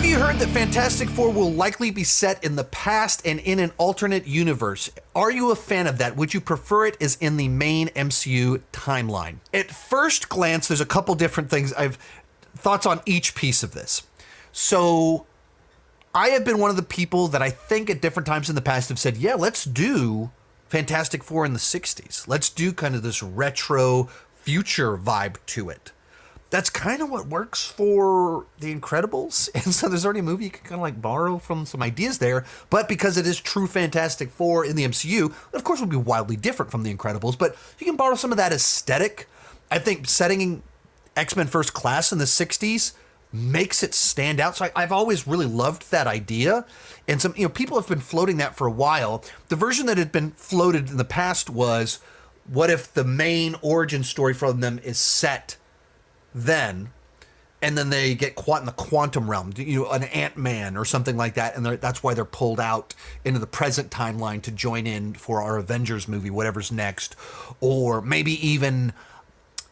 you heard that Fantastic Four will likely be set in the past and in an alternate universe? Are you a fan of that? Would you prefer it as in the main MCU timeline? At first glance, there's a couple different things. I've thoughts on each piece of this. So I have been one of the people that I think at different times in the past have said, yeah, let's do Fantastic Four in the 60s. Let's do kind of this retro future vibe to it. That's kind of what works for The Incredibles. And so there's already a movie you can kind of like borrow from some ideas there. But because it is true Fantastic Four in the MCU, of course, it would be wildly different from The Incredibles. But you can borrow some of that aesthetic. I think setting X-Men First Class in the 60s makes it stand out. So I've always really loved that idea. And some, people have been floating that for a while. The version that had been floated in the past was, what if the main origin story from them is set then, and then they get caught in the quantum realm, an Ant-Man or something like that, and that's why they're pulled out into the present timeline to join in for our Avengers movie, whatever's next. Or maybe even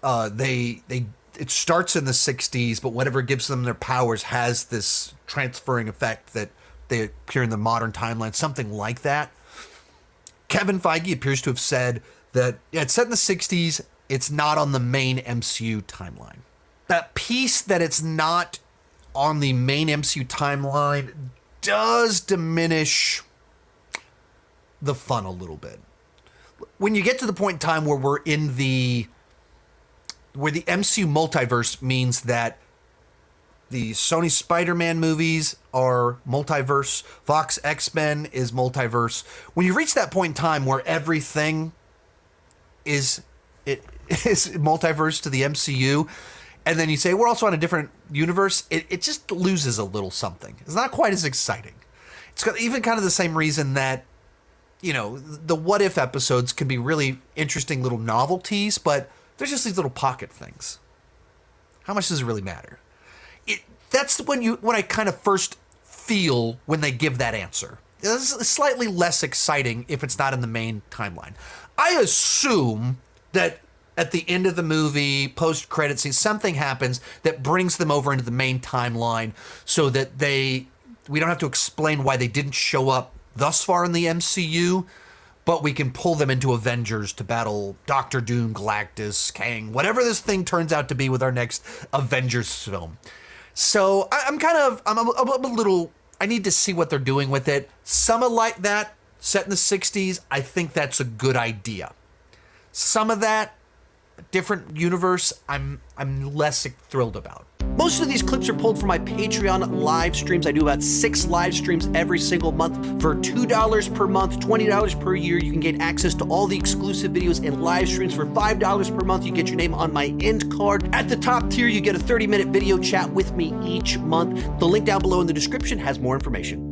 it starts in the 60s, but whatever gives them their powers has this transferring effect that they appear in the modern timeline, something like that. Kevin Feige appears to have said that it's set in the 60s, it's not on the main MCU timeline. That piece that it's not on the main MCU timeline does diminish the fun a little bit. When you get to the point in time where we're in where the MCU multiverse means that the Sony Spider-Man movies are multiverse, Fox X-Men is multiverse. When you reach that point in time where everything is multiverse to the MCU, and then you say, we're also on a different universe, it just loses a little something. It's not quite as exciting. It's got even kind of the same reason that, the what if episodes can be really interesting little novelties, but there's just these little pocket things. How much does it really matter? That's when I kind of first feel when they give that answer. It's slightly less exciting if it's not in the main timeline. I assume that at the end of the movie, post-credit scene, something happens that brings them over into the main timeline so that we don't have to explain why they didn't show up thus far in the MCU, but we can pull them into Avengers to battle Doctor Doom, Galactus, Kang, whatever this thing turns out to be with our next Avengers film. So I'm a little, I need to see what they're doing with it. Some of like that, set in the 60s, I think that's a good idea. Some of that, different universe, I'm less thrilled about. Most of these clips are pulled from my Patreon live streams. I do about 6 live streams every single month. For $2 per month, $20 per year, you can get access to all the exclusive videos and live streams. For $5 per month, you get your name on my end card. At the top tier, you get a 30-minute video chat with me each month. The link down below in the description has more information.